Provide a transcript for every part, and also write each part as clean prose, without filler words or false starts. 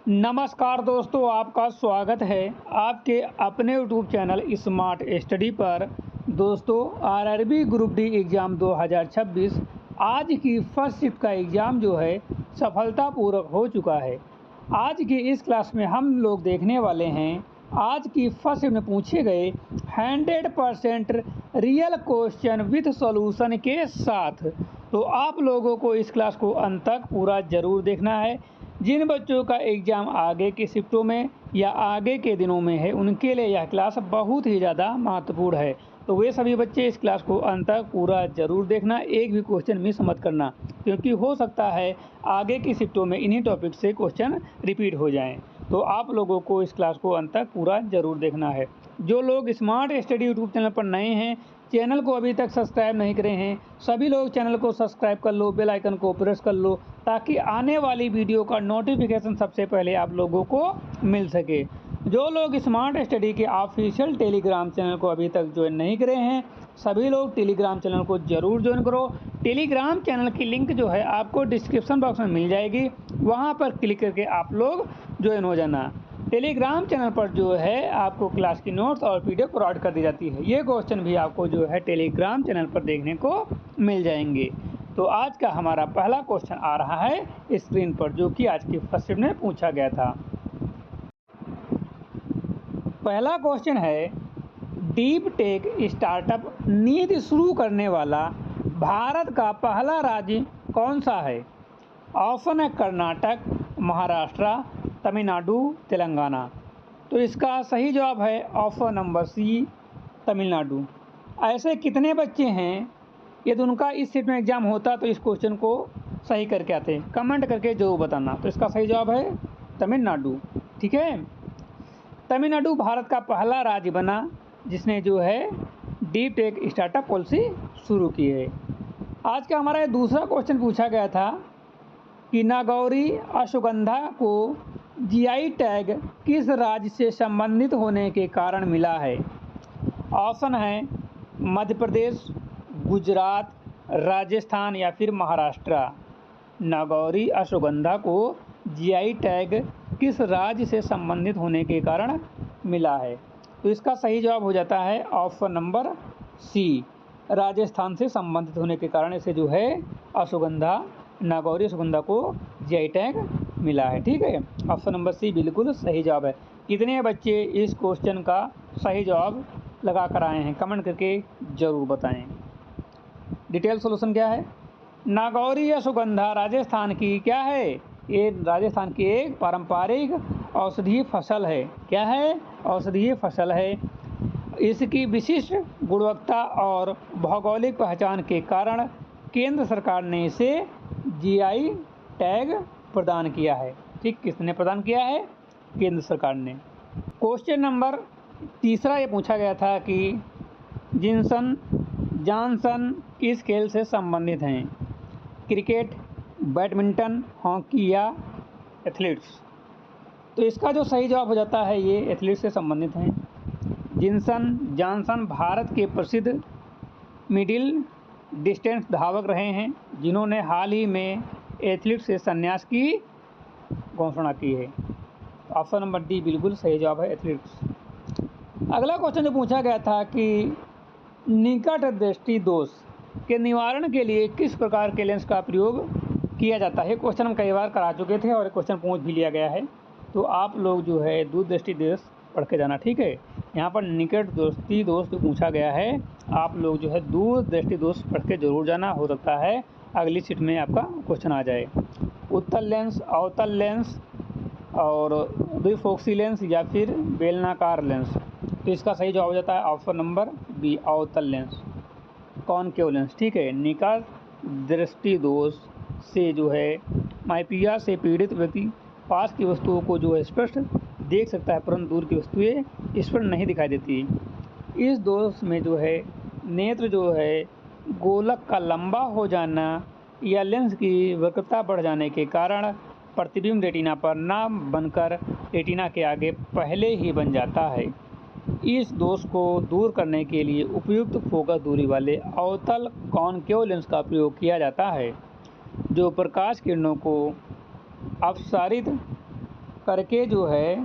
नमस्कार दोस्तों, आपका स्वागत है आपके अपने यूट्यूब चैनल स्मार्ट स्टडी पर। दोस्तों, आरआरबी ग्रुप डी एग्ज़ाम 2026 आज की फर्स्ट शिफ्ट का एग्ज़ाम जो है सफलतापूर्वक हो चुका है। आज की इस क्लास में हम लोग देखने वाले हैं आज की फर्स्ट शिफ्ट में पूछे गए 100% रियल क्वेश्चन विथ सॉल्यूशन के साथ। तो आप लोगों को इस क्लास को अंत तक पूरा ज़रूर देखना है। जिन बच्चों का एग्ज़ाम आगे की शिफ्टों में या आगे के दिनों में है, उनके लिए यह क्लास बहुत ही ज़्यादा महत्वपूर्ण है। तो वे सभी बच्चे इस क्लास को अंत तक पूरा ज़रूर देखना, एक भी क्वेश्चन मिस मत करना, क्योंकि हो सकता है आगे की शिफ्टों में इन्हीं टॉपिक से क्वेश्चन रिपीट हो जाएं। तो आप लोगों को इस क्लास को अंत तक पूरा ज़रूर देखना है। जो लोग स्मार्ट स्टडी यूट्यूब चैनल पर नए हैं, चैनल को अभी तक सब्सक्राइब नहीं करे हैं, सभी लोग चैनल को सब्सक्राइब कर लो, बेल आइकन को प्रेस कर लो, ताकि आने वाली वीडियो का नोटिफिकेशन सबसे पहले आप लोगों को मिल सके। जो लोग स्मार्ट स्टडी के ऑफिशियल टेलीग्राम चैनल को अभी तक ज्वाइन नहीं करे हैं, सभी लोग टेलीग्राम चैनल को ज़रूर ज्वाइन करो। टेलीग्राम चैनल की लिंक जो है आपको डिस्क्रिप्शन बॉक्स में मिल जाएगी, वहाँ पर क्लिक करके आप लोग ज्वाइन हो जाना। टेलीग्राम चैनल पर जो है आपको क्लास की नोट्स और पीडीएफ प्रोवाइड कर दी जाती है। ये क्वेश्चन भी आपको जो है टेलीग्राम चैनल पर देखने को मिल जाएंगे। तो आज का हमारा पहला क्वेश्चन आ रहा है स्क्रीन पर, जो कि आज की फर्स्ट शिफ्ट में पूछा गया था। पहला क्वेश्चन है, डीप टेक स्टार्टअप नीति शुरू करने वाला भारत का पहला राज्य कौन सा है? ऑप्शन है कर्नाटक, महाराष्ट्र, तमिलनाडु, तेलंगाना। तो इसका सही जवाब है ऑप्शन नंबर सी, तमिलनाडु। ऐसे कितने बच्चे हैं यदि उनका इस शिफ्ट में एग्ज़ाम होता तो इस क्वेश्चन को सही करके आते? कमेंट करके जरूर बताना। तो इसका सही जवाब है तमिलनाडु। ठीक है, तमिलनाडु भारत का पहला राज्य बना जिसने जो है डीप टेक स्टार्टअप पॉलिसी शुरू की है। आज का हमारा दूसरा क्वेश्चन पूछा गया था कि नागौरी अश्वगंधा को जीआई टैग किस राज्य से संबंधित होने के कारण मिला है? ऑप्शन है मध्य प्रदेश, गुजरात, राजस्थान या फिर महाराष्ट्र। नागौरी अश्वगंधा को जीआई टैग किस राज्य से संबंधित होने के कारण मिला है? तो इसका सही जवाब हो जाता है ऑप्शन नंबर सी, राजस्थान से संबंधित होने के कारण इसे जो है अश्वगंधा, नागौरी अश्वगंधा को जीआई टैग मिला है। ठीक है, ऑप्शन नंबर सी बिल्कुल सही जवाब है। कितने बच्चे इस क्वेश्चन का सही जवाब लगा कर आए हैं, कमेंट करके ज़रूर बताएं। डिटेल सॉल्यूशन क्या है? नागौरी अश्वगंधा राजस्थान की क्या है? ये राजस्थान की एक पारंपरिक औषधीय फसल है। क्या है? औषधीय फसल है। इसकी विशिष्ट गुणवत्ता और भौगोलिक पहचान के कारण केंद्र सरकार ने इसे जीआई टैग प्रदान किया है। ठीक, किसने प्रदान किया है? केंद्र सरकार ने। क्वेश्चन नंबर तीसरा ये पूछा गया था कि जिनसन जॉनसन किस खेल से संबंधित हैं? क्रिकेट, बैडमिंटन, हॉकी या एथलीट्स। तो इसका जो सही जवाब हो जाता है ये एथलीट्स से संबंधित हैं। जिनसन जॉनसन भारत के प्रसिद्ध मिडिल डिस्टेंस धावक रहे हैं, जिन्होंने हाल ही में एथलीट्स से संन्यास की घोषणा की है। ऑप्शन नंबर डी बिल्कुल सही जवाब है, एथलीट्स। अगला क्वेश्चन जो पूछा गया था कि निकट दृष्टि दोष के निवारण के लिए किस प्रकार के लेंस का प्रयोग किया जाता है? क्वेश्चन हम कई बार करा चुके थे और क्वेश्चन पूछ भी लिया गया है, तो आप लोग जो है दूर दृष्टि दोष पढ़ के जाना। ठीक है, यहाँ पर निकट दृष्टि दोष जो पूछा गया है, आप लोग जो है दूर दृष्टि दोष पढ़ के जरूर जाना। हो सकता है अगली सीट में आपका क्वेश्चन आ जाए। उत्तल लेंस, अवतल लेंस और द्विफोक्सी लेंस या फिर बेलनाकार लेंस। तो इसका सही जवाब हो जाता है ऑप्शन नंबर बी, अवतल लेंस, कॉनकेव लेंस। ठीक है, निकट दृष्टि दोष से जो है माइपिया से पीड़ित व्यक्ति पास की वस्तुओं को जो है स्पष्ट देख सकता है, परंतु दूर की वस्तुएं स्पष्ट नहीं दिखाई देती। इस दोष में जो है नेत्र जो है गोलक का लंबा हो जाना या लेंस की वक्रता बढ़ जाने के कारण प्रतिबिंब रेटिना पर न बनकर रेटिना के आगे पहले ही बन जाता है। इस दोष को दूर करने के लिए उपयुक्त फोकस दूरी वाले अवतल कॉनकेव लेंस का प्रयोग किया जाता है, जो प्रकाश किरणों को अपसारित करके जो है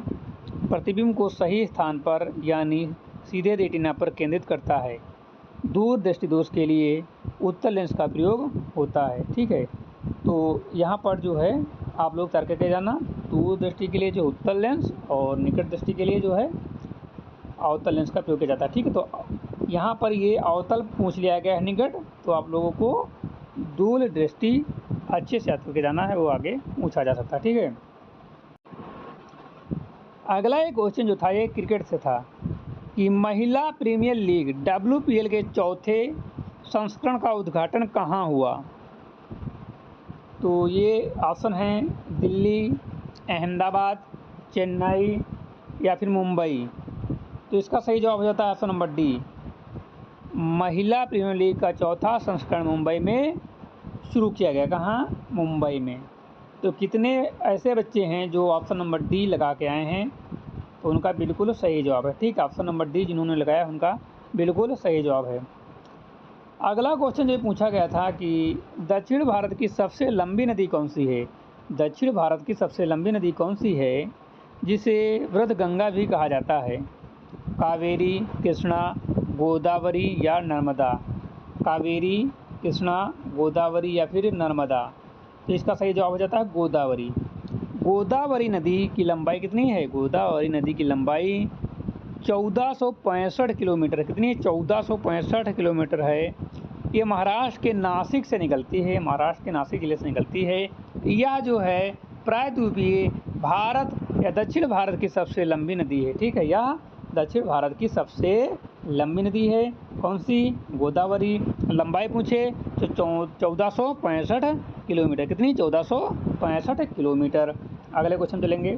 प्रतिबिंब को सही स्थान पर यानी सीधे रेटिना पर केंद्रित करता है। दूर दृष्टि दोष के लिए उत्तल लेंस का प्रयोग होता है। ठीक है, तो यहाँ पर जो है आप लोग तर्क करके जाना, दूर दृष्टि के लिए जो उत्तल लेंस और निकट दृष्टि के लिए जो है अवतल लेंस का प्रयोग किया जाता है। ठीक है, तो यहाँ पर ये अवतल पूछ लिया गया है निकट, तो आप लोगों को दूर दृष्टि अच्छे से याद करके जाना है, वो आगे पूछा जा सकता है। ठीक है, अगला एक क्वेश्चन जो था ये क्रिकेट से था कि महिला प्रीमियर लीग WPL के चौथे संस्करण का उद्घाटन कहाँ हुआ। तो ये ऑप्शन हैं दिल्ली, अहमदाबाद, चेन्नई या फिर मुंबई। तो इसका सही जवाब हो जाता है ऑप्शन नंबर डी, महिला प्रीमियर लीग का चौथा संस्करण मुंबई में शुरू किया गया। कहाँ? मुंबई में। तो कितने ऐसे बच्चे हैं जो ऑप्शन नंबर डी लगा के आए हैं, तो उनका बिल्कुल सही जवाब है। ठीक है, ऑप्शन नंबर डी जिन्होंने लगाया उनका बिल्कुल सही जवाब है। अगला क्वेश्चन जो पूछा गया था कि दक्षिण भारत की सबसे लंबी नदी कौन सी है। दक्षिण भारत की सबसे लंबी नदी कौन सी है जिसे वृद्धगंगा भी कहा जाता है। कावेरी, कृष्णा, गोदावरी या नर्मदा। कावेरी, कृष्णा, गोदावरी या फिर नर्मदा। तो इसका सही जवाब हो जाता है गोदावरी। गोदावरी नदी की लंबाई कितनी है? गोदावरी नदी की लंबाई 1465 किलोमीटर। कितनी? 1465 किलोमीटर है। ये महाराष्ट्र के नासिक से निकलती है, महाराष्ट्र के नासिक जिले से निकलती है। यह जो है प्रायद्वीपीय भारत या दक्षिण भारत की सबसे लंबी नदी है। ठीक है, यह दक्षिण भारत की सबसे लंबी नदी है। कौन सी? गोदावरी। लंबाई पूछे तो 1465 किलोमीटर। कितनी? 1465 किलोमीटर। अगले क्वेश्चन चलेंगे।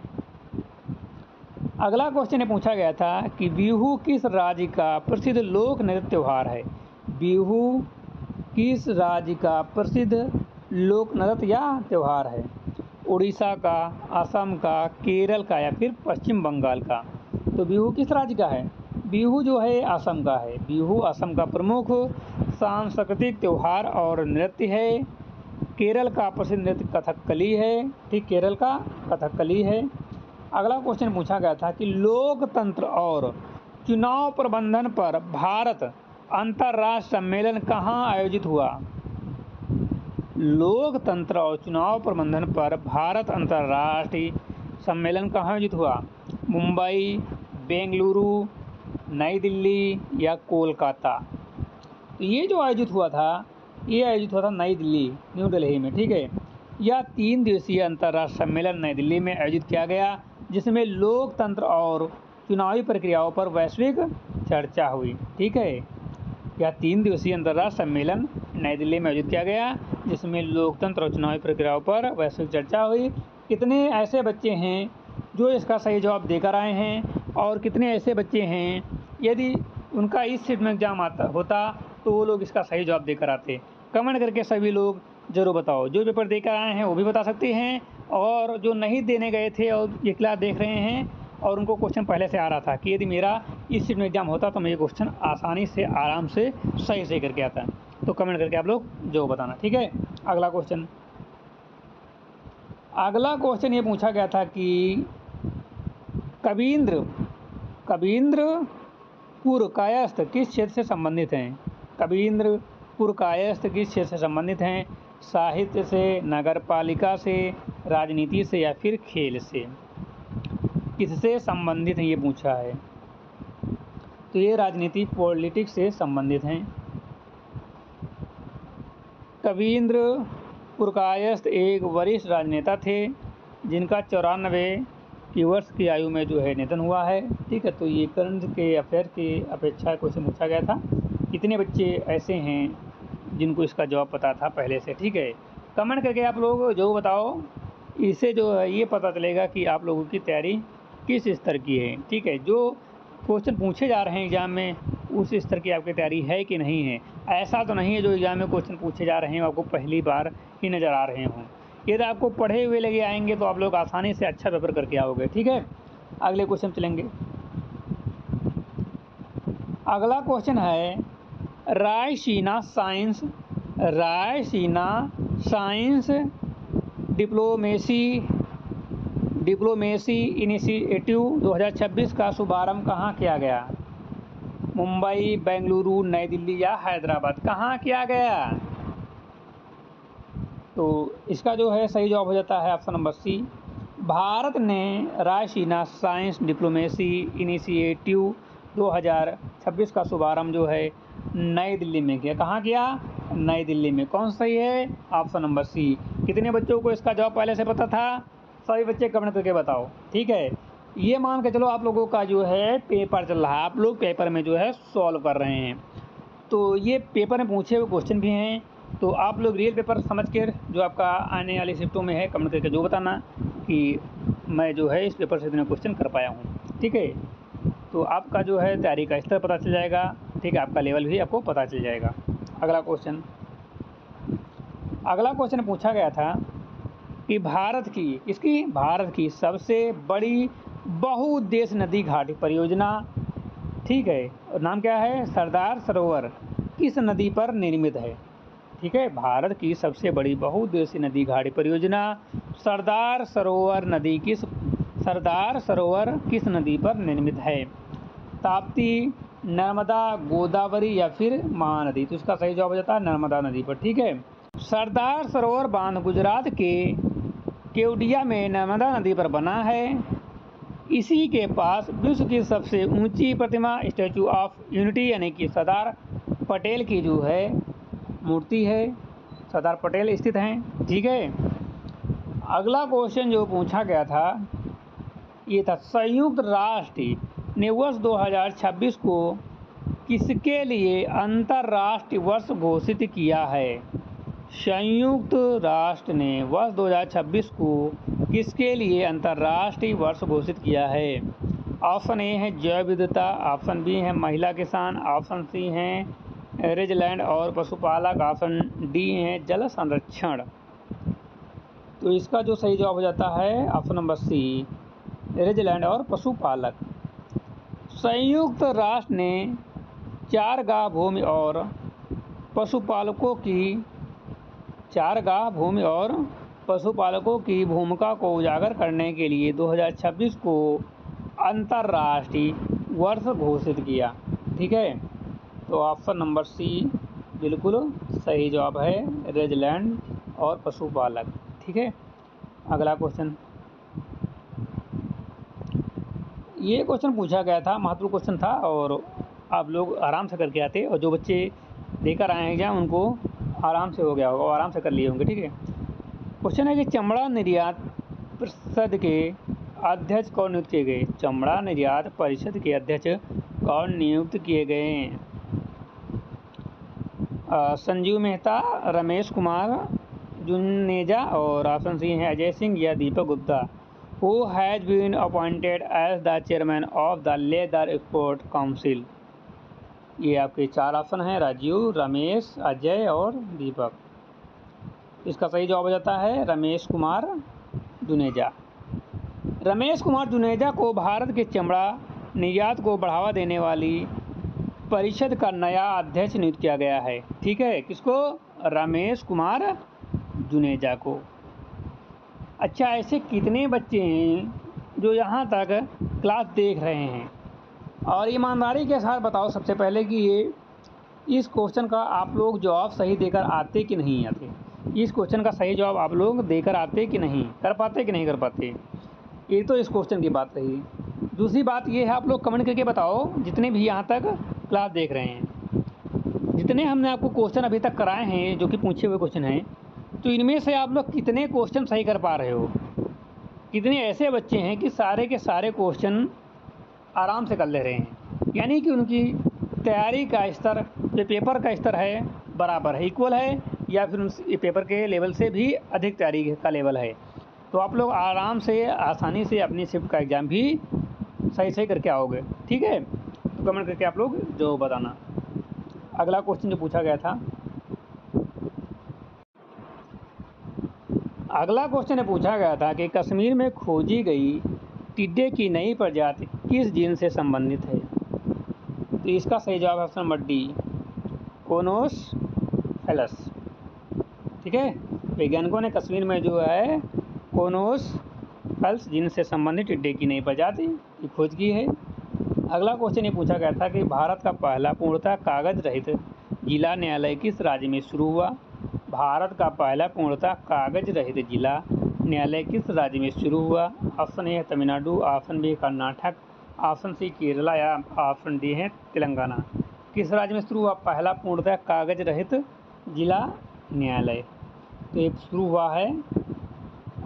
अगला क्वेश्चन ये पूछा गया था कि बिहू किस राज्य का प्रसिद्ध लोक नृत्य त्यौहार है। बिहू किस राज्य का प्रसिद्ध लोक नृत्य या त्यौहार है? उड़ीसा का, असम का, केरल का या फिर पश्चिम बंगाल का। तो बिहू किस राज्य का है? बिहू जो है असम का है। बिहू असम का प्रमुख सांस्कृतिक त्यौहार और नृत्य है। केरल का प्रसिद्ध नृत्य कथकली है। ठीक, केरल का कथकली है। अगला क्वेश्चन पूछा गया था कि लोकतंत्र और चुनाव प्रबंधन पर भारत अंतर्राष्ट्रीय सम्मेलन कहाँ आयोजित हुआ। लोकतंत्र और चुनाव प्रबंधन पर भारत अंतर्राष्ट्रीय सम्मेलन कहाँ आयोजित हुआ? मुंबई, बेंगलुरु, नई दिल्ली या कोलकाता। तो ये जो आयोजित हुआ था, ये आयोजित हुआ था नई दिल्ली, न्यू दिल्ली में। ठीक है, यह 3 दिवसीय अंतर्राष्ट्रीय सम्मेलन नई दिल्ली में आयोजित किया गया, जिसमें लोकतंत्र और चुनावी प्रक्रियाओं पर वैश्विक चर्चा हुई। ठीक है, यह 3 दिवसीय अंतर्राष्ट्रीय सम्मेलन नई दिल्ली में आयोजित किया गया, जिसमें लोकतंत्र और चुनावी प्रक्रियाओं पर वैश्विक चर्चा हुई। कितने ऐसे बच्चे हैं जो इसका सही जवाब देकर आए हैं, और कितने ऐसे बच्चे हैं यदि उनका इस सीट में एग्जाम होता तो वो लोग इसका सही जवाब देकर आते? कमेंट करके सभी लोग ज़रूर बताओ। जो पेपर देकर आए हैं वो भी बता सकते हैं, और जो नहीं देने गए थे और ये क्लास देख रहे हैं और उनको क्वेश्चन पहले से आ रहा था कि यदि मेरा इस सीट में एग्जाम होता तो मैं ये क्वेश्चन आसानी से आराम से सही करके आता, तो कमेंट करके आप लोग जो बताना। ठीक है, अगला क्वेश्चन ये पूछा गया था कि कबींद्रपुर कायस्थ किस क्षेत्र से संबंधित हैं। कबींद्रपुर कायस्थ किस क्षेत्र से संबंधित हैं? साहित्य से, नगरपालिका से, राजनीति से या फिर खेल से। किससे संबंधित हैं ये पूछा है, तो ये राजनीति, पॉलिटिक्स से संबंधित हैं। कबींद्रपुर कायस्थ एक वरिष्ठ राजनेता थे जिनका 94 की वर्ष की आयु में जो है निधन हुआ है। ठीक है, तो ये करंट के अफेयर की अपेक्षा क्वेश्चन पूछा गया था। कितने बच्चे ऐसे हैं जिनको इसका जवाब पता था पहले से? ठीक है, कमेंट करके आप लोग जो बताओ, इससे जो है ये पता चलेगा कि आप लोगों की तैयारी किस स्तर की है। ठीक है, जो क्वेश्चन पूछे जा रहे हैं एग्ज़ाम में उस स्तर की आपकी तैयारी है कि नहीं है। ऐसा तो नहीं है जो एग्ज़ाम में क्वेश्चन पूछे जा रहे हैं आपको पहली बार ही नज़र आ रहे हों। यदि आपको पढ़े हुए लगे आएंगे तो आप लोग आसानी से अच्छा पेपर करके आओगे। ठीक है, अगले क्वेश्चन चलेंगे। अगला क्वेश्चन है Raisina science diplomacy diplomacy initiative 2026 का शुभारंभ कहाँ किया गया? मुंबई, बेंगलुरु, नई दिल्ली या हैदराबाद, कहाँ किया गया? तो इसका जो है सही जवाब हो जाता है ऑप्शन नंबर सी। भारत ने रायसीना साइंस डिप्लोमेसी इनिशिएटिव 2026 का शुभारंभ जो है नई दिल्ली में किया। कहाँ किया? नई दिल्ली में। कौन सही है? Option number C. कितने बच्चों को इसका जवाब पहले से पता था? सभी बच्चे कमेंट करके बताओ। ठीक है, ये मान के चलो आप लोगों का जो है पेपर चल रहा है, आप लोग पेपर में जो है सॉल्व कर रहे हैं, तो ये पेपर में पूछे हुए क्वेश्चन भी हैं। तो आप लोग रियल पेपर समझ कर जो आपका आने वाली शिफ्टों में है कमेंट करके जो बताना कि मैं जो है इस पेपर से इतने क्वेश्चन कर पाया हूँ। ठीक है, तो आपका जो है तैयारी का स्तर पता चल जाएगा। ठीक है, आपका लेवल भी आपको पता चल जाएगा। अगला क्वेश्चन पूछा गया था कि भारत की सबसे बड़ी बहुउद्देश्य नदी घाटी परियोजना, ठीक है, और नाम क्या है? सरदार सरोवर, किस नदी पर निर्मित है? ठीक है, भारत की सबसे बड़ी बहुउद्देशीय नदी घाटी परियोजना सरदार सरोवर किस नदी पर निर्मित है? ताप्ती, नर्मदा, गोदावरी या फिर महानदी? तो इसका सही जवाब हो जाता है नर्मदा नदी पर। ठीक है, सरदार सरोवर बांध गुजरात के केवडिया में नर्मदा नदी पर बना है। इसी के पास विश्व की सबसे ऊंची प्रतिमा स्टैचू ऑफ यूनिटी यानी कि सरदार पटेल की जो है मूर्ति है, सरदार पटेल स्थित हैं। ठीक है, अगला क्वेश्चन जो पूछा गया था ये था, संयुक्त राष्ट्र ने वर्ष 2026 को किसके लिए अंतर्राष्ट्रीय वर्ष घोषित किया है? संयुक्त राष्ट्र ने वर्ष 2026 को किसके लिए अंतर्राष्ट्रीय वर्ष घोषित किया है? ऑप्शन ए है जैव विविधता, ऑप्शन बी है महिला किसान, ऑप्शन सी है रेजलैंड और पशुपालक, ऑप्शन डी है जल संरक्षण। तो इसका जो सही जवाब हो जाता है ऑप्शन नंबर सी, रेजलैंड और पशुपालक। संयुक्त राष्ट्र ने चारगाह भूमि और पशुपालकों की भूमिका को उजागर करने के लिए 2026 को अंतर्राष्ट्रीय वर्ष घोषित किया। ठीक है, तो ऑप्शन नंबर सी बिल्कुल सही जवाब है, रेजलैंड और पशुपालक। ठीक है, अगला क्वेश्चन, ये क्वेश्चन पूछा गया था, महत्वपूर्ण क्वेश्चन था और आप लोग आराम से करके आते, और जो बच्चे देकर आए हैं एग्जाम उनको आराम से हो गया होगा और आराम से कर लिए होंगे। ठीक है, क्वेश्चन है कि चमड़ा निर्यात परिषद के अध्यक्ष कौन नियुक्त किए गए? चमड़ा निर्यात परिषद के अध्यक्ष कौन नियुक्त किए गए? संजीव मेहता, रमेश कुमार जुनेजा और ऑप्शन सी है अजय सिंह या Deepak Gupta. Who has been appointed as the chairman of the leather export council? ये आपके चार ऑप्शन हैं, राजीव, रमेश, अजय और दीपक। इसका सही जवाब हो जाता है रमेश कुमार जुनेजा। रमेश कुमार जुनेजा को भारत के चमड़ा निर्यात को बढ़ावा देने वाली परिषद का नया अध्यक्ष नियुक्त किया गया है। ठीक है, किसको? रमेश कुमार जुनेजा को। अच्छा, ऐसे कितने बच्चे हैं जो यहाँ तक क्लास देख रहे हैं? और ईमानदारी के साथ बताओ सबसे पहले कि इस क्वेश्चन का आप लोग जवाब सही देकर आते कि नहीं आते? इस क्वेश्चन का सही जवाब आप लोग देकर आते कि नहीं, कर पाते कि नहीं कर पाते? ये तो इस क्वेश्चन की बात रही। दूसरी बात ये है, आप लोग कमेंट करके बताओ जितने भी यहाँ तक क्लास देख रहे हैं, जितने हमने आपको क्वेश्चन अभी तक कराए हैं जो कि पूछे हुए क्वेश्चन हैं, तो इनमें से आप लोग कितने क्वेश्चन सही कर पा रहे हो? कितने ऐसे बच्चे हैं कि सारे के सारे क्वेश्चन आराम से कर ले रहे हैं, यानी कि उनकी तैयारी का स्तर, जो पेपर का स्तर है, बराबर है, इक्वल है, या फिर उस पेपर के लेवल से भी अधिक तैयारी का लेवल है। तो आप लोग आराम से आसानी से अपनी शिफ्ट का एग्ज़ाम भी सही करके आओगे। ठीक है, तो कमेंट करके आप लोग जो बताना। अगला क्वेश्चन जो पूछा गया था, अगला क्वेश्चन पूछा गया था कि कश्मीर में खोजी गई टिड्डे की नई प्रजाति किस जीन से संबंधित है? तो इसका सही जवाब है ऑप्शन नंबर डी, कोनोसफेलस। ठीक है, वैज्ञानिकों ने कश्मीर में जो है कोनोसफेलस पल्स जिनसे संबंधित टिड्डे की नई प्रजाति की खोज की है। अगला क्वेश्चन ये पूछा गया था कि भारत का पहला पूर्णतः कागज रहित जिला न्यायालय किस राज्य में शुरू हुआ। भारत का पहला पूर्णतः कागज रहित जिला न्यायालय किस राज्य में शुरू हुआ। ऑप्शन ए है तमिलनाडु, ऑप्शन बी है कर्नाटक, ऑप्शन सी केरला या ऑप्शन डी है तेलंगाना। किस राज्य में शुरू हुआ पहला पूर्णतः कागज रहित जिला न्यायालय? तो ये शुरू हुआ है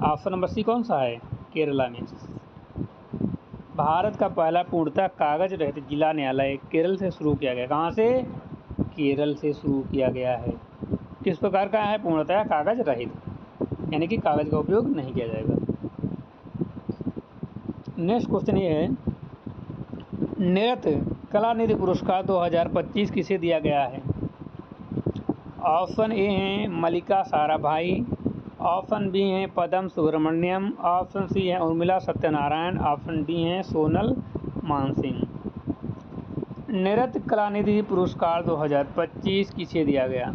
ऑप्शन नंबर सी कौन सा है, केरला में। भारत का पहला पूर्णतः कागज रहित जिला न्यायालय केरल से शुरू किया गया। कहाँ से? केरल से शुरू किया गया है। किस प्रकार का है? पूर्णतः कागज रहित, यानी कि कागज का उपयोग नहीं किया जाएगा। नेक्स्ट क्वेश्चन ये है, नृत्य कला निधि पुरस्कार 2025 किसे दिया गया है? ऑप्शन ए हैं मल्लिका साराभाई, ऑप्शन बी हैं पद्म सुब्रमण्यम, ऑप्शन सी है उर्मिला सत्यनारायण, ऑप्शन डी हैं सोनल मानसिंह। नृत्य कला निधि पुरस्कार 2025 किसे दिया गया?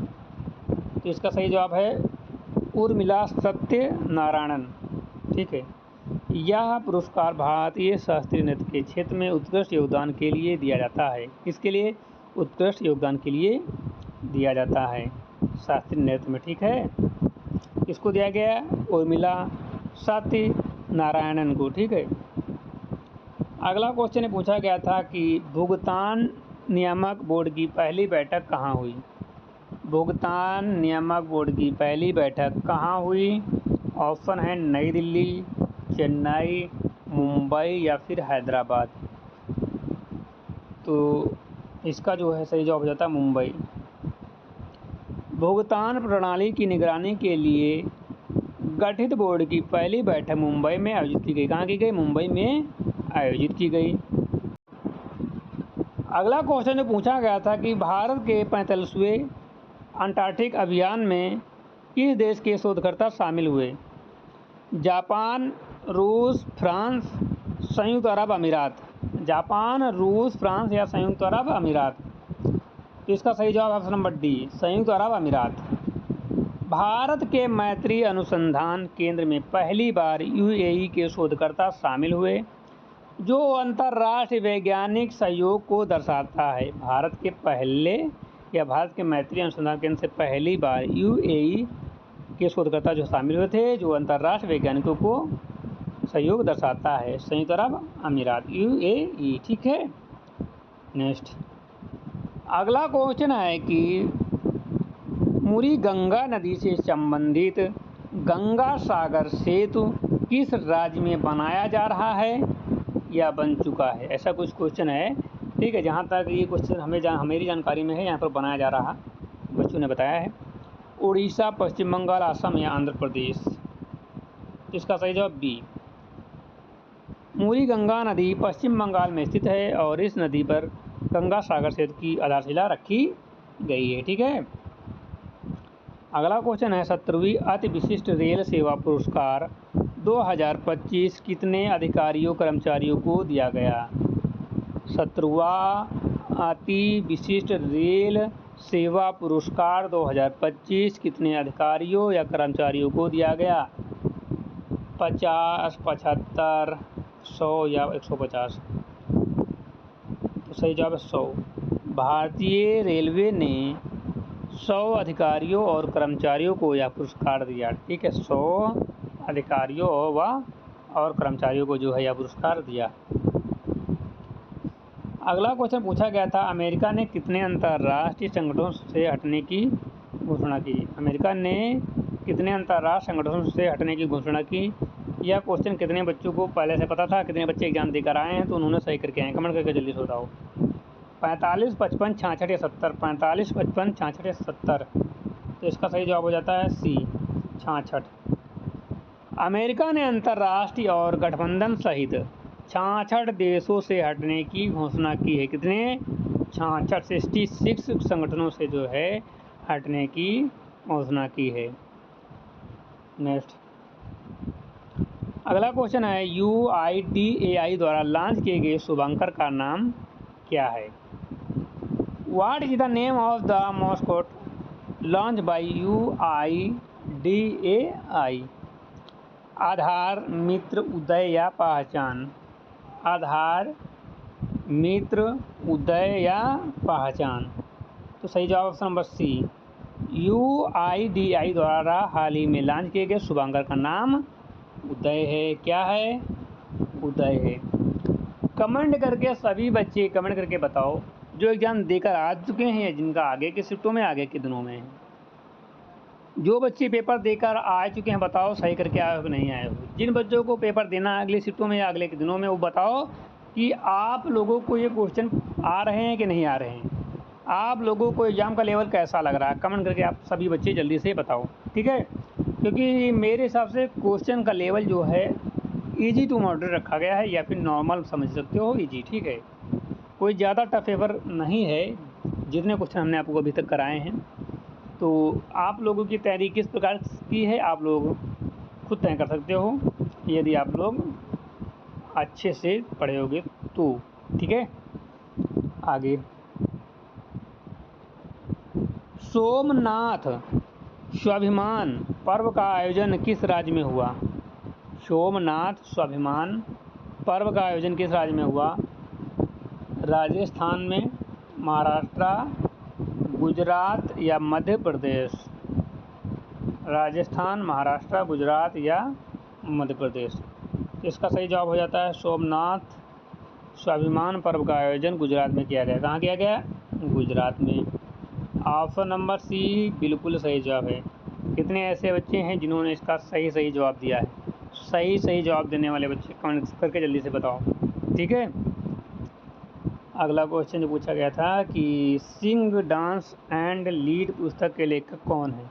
तो इसका सही जवाब है उर्मिला सत्यनारायण। ठीक है, यह पुरस्कार भारतीय शास्त्रीय नृत्य के क्षेत्र में उत्कृष्ट योगदान के लिए दिया जाता है। किसके लिए? उत्कृष्ट योगदान के लिए दिया जाता है शास्त्रीय नृत्य में। ठीक है, किसको दिया गया? उर्मिला सत्यनारायणन को। ठीक है, अगला क्वेश्चन पूछा गया था कि भुगतान नियामक बोर्ड की पहली बैठक कहाँ हुई? भुगतान नियामक बोर्ड की पहली बैठक कहाँ हुई? ऑप्शन है नई दिल्ली, चेन्नई, मुंबई या फिर हैदराबाद। तो इसका जो है सही जवाब हो जाता है मुंबई। भुगतान प्रणाली की निगरानी के लिए गठित बोर्ड की पहली बैठक मुंबई में आयोजित की गई। कहाँ की गई? मुंबई में आयोजित की गई। अगला क्वेश्चन जो पूछा गया था कि भारत के 45वें अंटार्कटिक अभियान में किस देश के शोधकर्ता शामिल हुए? जापान, रूस, फ्रांस, संयुक्त अरब अमीरात। जापान, रूस, फ्रांस या संयुक्त अरब अमीरात। तो इसका सही जवाब ऑप्शन नंबर डी, संयुक्त अरब अमीरात। भारत के मैत्री अनुसंधान केंद्र में पहली बार यूएई के शोधकर्ता शामिल हुए, जो अंतर्राष्ट्रीय वैज्ञानिक सहयोग को दर्शाता है। भारत के मैत्री अनुसंधान केंद्र से पहली बार यूएई के शोधकर्ता जो शामिल हुए थे, जो अंतर्राष्ट्रीय वैज्ञानिकों को सहयोग दर्शाता है, संयुक्त अरब अमीरात, यूएई। ठीक है, नेक्स्ट अगला क्वेश्चन है कि मुरी गंगा नदी से संबंधित गंगा सागर सेतु किस राज्य में बनाया जा रहा है या बन चुका है? ऐसा कुछ क्वेश्चन है। ठीक है, जहाँ तक ये क्वेश्चन हमेरी जानकारी में है, यहाँ पर बनाया जा रहा, बच्चों ने बताया है। उड़ीसा, पश्चिम बंगाल, असम या आंध्र प्रदेश। इसका सही जवाब बी। मुरी गंगा नदी पश्चिम बंगाल में स्थित है और इस नदी पर गंगा सागर सेतु की आधारशिला रखी गई है। ठीक है, अगला क्वेश्चन है 17वीं अति विशिष्ट रेल सेवा पुरस्कार 2025 कितने अधिकारियों कर्मचारियों को दिया गया? 17वां अति विशिष्ट रेल सेवा पुरस्कार 2025 कितने अधिकारियों या कर्मचारियों को दिया गया? 50, 75, 100 या 150। तो सही जवाब है 100। भारतीय रेलवे ने 100 अधिकारियों और कर्मचारियों को यह पुरस्कार दिया। ठीक है, 100 अधिकारियों और कर्मचारियों को जो है यह पुरस्कार दिया। अगला क्वेश्चन पूछा गया था, अमेरिका ने कितने अंतर्राष्ट्रीय संगठनों से हटने की घोषणा की? अमेरिका ने कितने अंतर्राष्ट्रीय संगठनों से हटने की घोषणा की? यह क्वेश्चन कितने बच्चों को पहले से पता था? कितने बच्चे एग्जाम देकर आए हैं तो उन्होंने सही करके आए? कमेंट करके जल्दी से बताओ। 45, 55, 66 या 70। 45, 55, 66 या 70। तो इसका सही जवाब हो जाता है सी, 66। अमेरिका ने अंतर्राष्ट्रीय और गठबंधन सहित 66 देशों से हटने की घोषणा की है। कितने? 66 संगठनों से जो है हटने की घोषणा की है। नेक्स्ट अगला क्वेश्चन है, UIDAI द्वारा लॉन्च किए गए शुभंकर का नाम क्या है? What is the name of the mascot launched by UIDAI? आधार, मित्र, उदय या पहचान। आधार, मित्र, उदय या पहचान। तो सही जवाब ऑप्शन नंबर सी। UIDAI द्वारा हाल ही में लॉन्च किए गए शुभांकर का नाम उदय है। क्या है? उदय है। कमेंट करके सभी बच्चे कमेंट करके बताओ जो एग्ज़ाम देकर आ चुके हैं या जिनका आगे के शिफ्टों में आगे के दिनों में है। जो बच्चे पेपर देकर आ चुके हैं बताओ सही करके आए हो कि नहीं आए हो। जिन बच्चों को पेपर देना है अगले शिफ्टों में या अगले के दिनों में वो बताओ कि आप लोगों को ये क्वेश्चन आ रहे हैं कि नहीं आ रहे हैं। आप लोगों को एग्ज़ाम का लेवल कैसा लग रहा है कमेंट करके आप सभी बच्चे जल्दी से बताओ, ठीक है। क्योंकि मेरे हिसाब से क्वेश्चन का लेवल जो है इजी टू मॉडरेट रखा गया है या फिर नॉर्मल समझ सकते हो इजी, ठीक है। कोई ज़्यादा टफ पेपर नहीं है जितने क्वेश्चन हमने आपको अभी तक कराए हैं। तो आप लोगों की तैयारी किस प्रकार की है आप लोग खुद तय कर सकते हो यदि आप लोग अच्छे से पढ़े होगे तो, ठीक है। आगे, सोमनाथ स्वाभिमान पर्व का आयोजन किस राज्य में हुआ? सोमनाथ स्वाभिमान पर्व का आयोजन किस राज्य में हुआ? राजस्थान में, महाराष्ट्र, गुजरात या मध्य प्रदेश। राजस्थान, महाराष्ट्र, गुजरात या मध्य प्रदेश। इसका सही जवाब हो जाता है सोमनाथ स्वाभिमान पर्व का आयोजन गुजरात में किया गया। कहाँ किया गया? गुजरात में। ऑप्शन नंबर सी बिल्कुल सही जवाब है। कितने ऐसे बच्चे हैं जिन्होंने इसका सही जवाब दिया है? सही जवाब देने वाले बच्चे कमेंट करके जल्दी से बताओ, ठीक है। अगला क्वेश्चन जो पूछा गया था कि सिंग डांस एंड लीड पुस्तक के लेखक कौन है?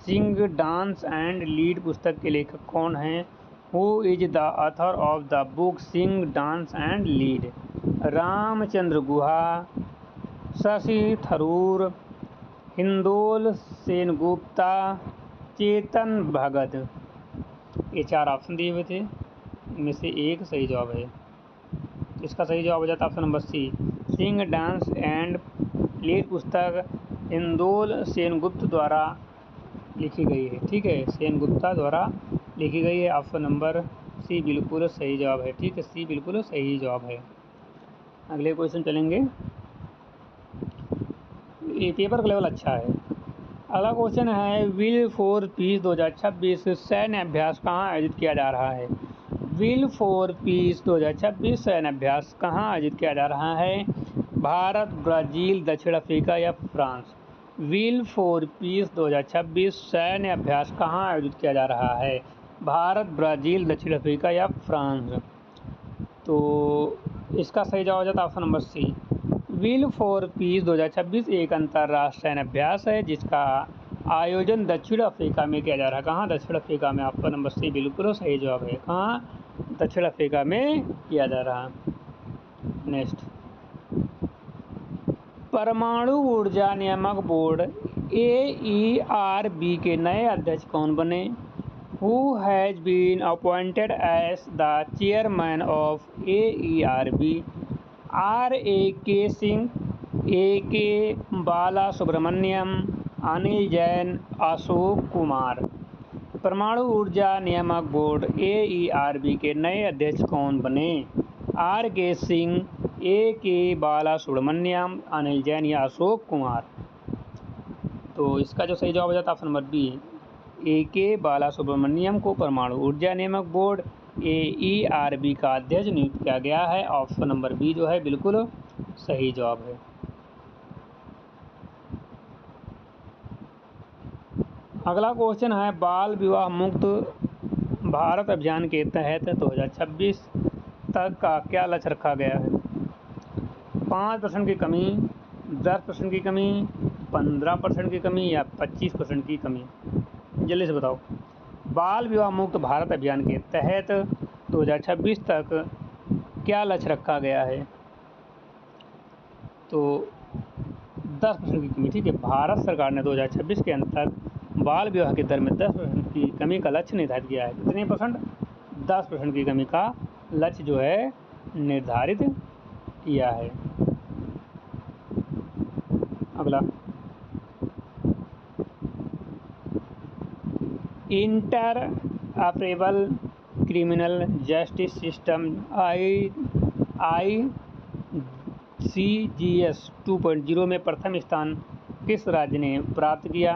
सिंग डांस एंड लीड पुस्तक के लेखक कौन हैं? Who is the author of the book sing dance and lead? Ramachandra Guha, Shashi Tharoor, Hindol Sengupta, Chetan Bhagat. ये 4 ऑप्शन दिए हुए थे, इनमें से एक सही जवाब है। इसका सही जवाब हो जाता है option number C. Sing dance and lead पुस्तक हिंदोल सेनगुप्त द्वारा लिखी गई है, ठीक है। सेनगुप्ता द्वारा लिखी गई है। ऑप्शन नंबर सी बिल्कुल सही जवाब है, ठीक है। सी बिल्कुल सही जवाब है। अगले क्वेश्चन चलेंगे। ये पेपर का लेवल अच्छा है। अगला क्वेश्चन है विल फॉर पीस 2026 सैन्य अभ्यास कहाँ आयोजित किया जा रहा है? विल फॉर पीस 2026 सैन्य अभ्यास कहाँ आयोजित किया जा रहा है? भारत, ब्राज़ील, दक्षिण अफ्रीका या फ्रांस? विल फॉर पीस 2026 सैन्य अभ्यास कहाँ आयोजित किया जा रहा है? भारत, ब्राज़ील, दक्षिण अफ्रीका या फ्रांस? तो इसका सही जवाब हो जाता है option number C. Will for peace 2026 एक अंतर्राष्ट्रीय सैन्य अभ्यास है जिसका आयोजन दक्षिण अफ्रीका में किया जा रहा है। कहाँ? दक्षिण अफ्रीका में। ऑप्शन नंबर सी बिल्कुल सही जवाब है। कहाँ? दक्षिण अफ्रीका में किया जा रहा है। नेक्स्ट, परमाणु ऊर्जा नियामक बोर्ड AERB के नए अध्यक्ष कौन बने? Who has been appointed as the chairman of AERB? RAK Singh, AK Bala Subramaniam, Anil Jain, Ashok Kumar. परमाणु ऊर्जा नियामक बोर्ड AERB के नए अध्यक्ष कौन बने? RK सिंह, AK बाला सुब्रमण्यम, अनिल जैन या अशोक कुमार? तो इसका जो सही जवाब हो जाता है option number B. AK Bala Subramaniam को परमाणु ऊर्जा नियामक बोर्ड AERB का अध्यक्ष नियुक्त किया गया है। ऑप्शन नंबर बी जो है बिल्कुल सही जवाब है। अगला क्वेश्चन है बाल विवाह मुक्त भारत अभियान के तहत 2026 तक का क्या लक्ष्य रखा गया है? 5% की कमी, 10% की कमी, 15% की कमी या 25% की कमी? जल्दी से बताओ। बाल विवाह मुक्त भारत अभियान के तहत 2026 तक क्या लक्ष्य रखा गया है? तो 10% की कमी, ठीक है। भारत सरकार ने 2026 के अंत तक बाल विवाह की दर में 10% की कमी का लक्ष्य निर्धारित किया है। कितने परसेंट? 10% की कमी का लक्ष्य जो है निर्धारित किया है। अगला, interoperable criminal justice system ICGS 2.0 में प्रथम स्थान किस राज्य ने प्राप्त किया?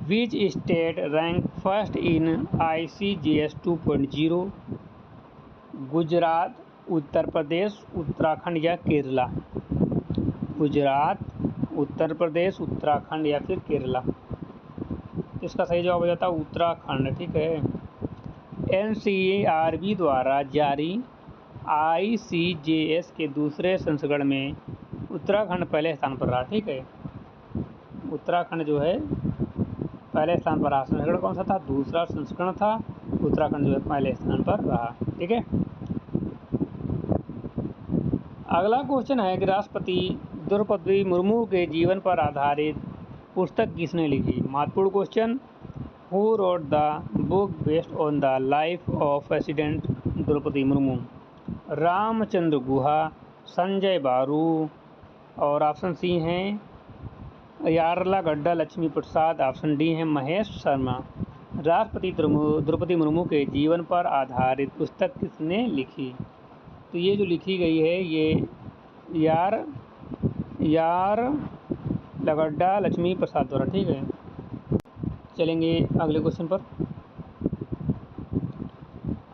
Which state rank first in ICGS 2.0? Gujarat, Uttar Pradesh, Uttarakhand या केरला? गुजरात, उत्तर प्रदेश, उत्तराखंड या फिर केरला? इसका सही जवाब हो जाता है उत्तराखंड। ठीक है। NCERB द्वारा जारी ICJS के दूसरे संस्करण में उत्तराखंड पहले स्थान पर रहा। ठीक है, उत्तराखंड जो है पहले स्थान पर रहा। संस्करण कौन सा था? दूसरा संस्करण था। उत्तराखंड जो है पहले स्थान पर रहा। ठीक है। अगला क्वेश्चन है कि राष्ट्रपति द्रौपदी मुर्मू के जीवन पर आधारित पुस्तक किसने लिखी? महत्वपूर्ण question. Who wrote the book based on the life of president Droupadi Murmu? Ramachandra Guha, Sanjaya Baru और ऑप्शन सी हैं यार्लागड्डा लक्ष्मी प्रसाद, ऑप्शन डी है महेश शर्मा। राष्ट्रपति द्रौपदी मुर्मू के जीवन पर आधारित पुस्तक किसने लिखी? तो ये जो लिखी गई है ये यार्लागड्डा लक्ष्मी प्रसाद द्वारा। ठीक है, चलेंगे अगले क्वेश्चन पर।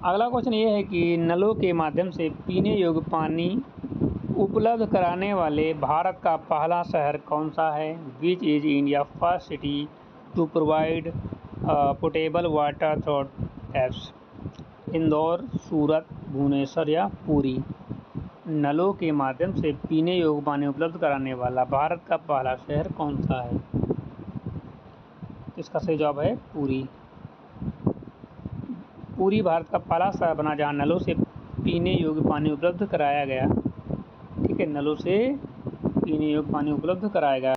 अगला क्वेश्चन ये है कि नलों के माध्यम से पीने योग्य पानी उपलब्ध कराने वाले भारत का पहला शहर कौन सा है? Which is India first city to provide portable water through taps? Indore, Surat, Bhubaneswar या पुरी? नलों के माध्यम से पीने योग्य पानी उपलब्ध कराने वाला भारत का पहला शहर कौन सा है? इसका सही जवाब है पुरी। पुरी भारत का पहला शहर बना जहां नलों से पीने योग्य पानी उपलब्ध कराया गया। ठीक है, नलों से पीने योग्य पानी उपलब्ध कराया गया।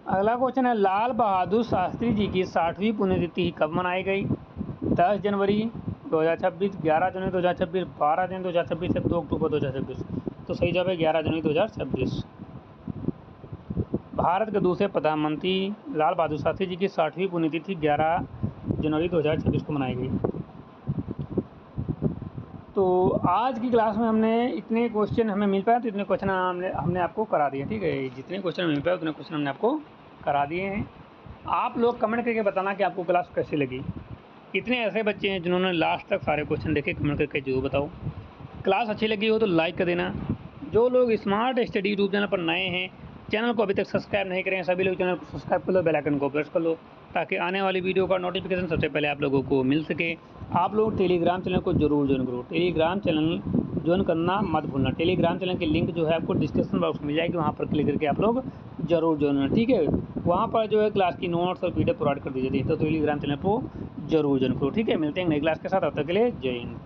अगला क्वेश्चन है लाल बहादुर शास्त्री जी की 60वीं पुण्यतिथि कब मनाई गई? 10 जनवरी 2026, 11 जनवरी 2026, 12 जनवरी 2026 या 2 अक्टूबर 2026? तो सही जवाब है 11 जनवरी 2026। भारत के दूसरे प्रधानमंत्री लाल बहादुर शास्त्री जी की 60वीं पुण्यतिथि 11 जनवरी 2026 को मनाई गई। तो आज की क्लास में हमने इतने क्वेश्चन हमें मिल पाए तो इतने क्वेश्चन हमने आपको करा दिए। ठीक है, जितने क्वेश्चन मिल पाए उतने क्वेश्चन हमने आपको करा दिए हैं। आप लोग कमेंट करके बताना कि आपको क्लास कैसी लगी। कितने ऐसे बच्चे हैं जिन्होंने लास्ट तक सारे क्वेश्चन देखे? कमेंट करके जरूर बताओ। क्लास अच्छी लगी हो तो लाइक कर देना। जो लोग स्मार्ट स्टडी यूट्यूब चैनल पर नए हैं, चैनल को अभी तक सब्सक्राइब नहीं करें, सभी लोग चैनल को सब्सक्राइब कर लो, बेल आइकन को प्रेस कर लो ताकि आने वाली वीडियो का नोटिफिकेशन सबसे पहले आप लोगों को मिल सके। आप लोग टेलीग्राम चैनल को जरूर ज्वाइन करो। टेलीग्राम चैनल ज्वाइन करना मत भूलना। टेलीग्राम चैनल की लिंक जो है आपको डिस्क्रिप्शन बॉक्स में मिल जाएगी, वहाँ पर क्लिक करके आप लोग जरूर ज्वाइन करना। ठीक है, वहाँ पर जो है क्लास की नोट्स और PDF प्रोवाइड कर दी जाती है, तो टेलीग्राम चैनल को जरूर ज्वाइन करो। ठीक है, मिलते हैं नई क्लास के साथ, तब तक के लिए जय हिंद।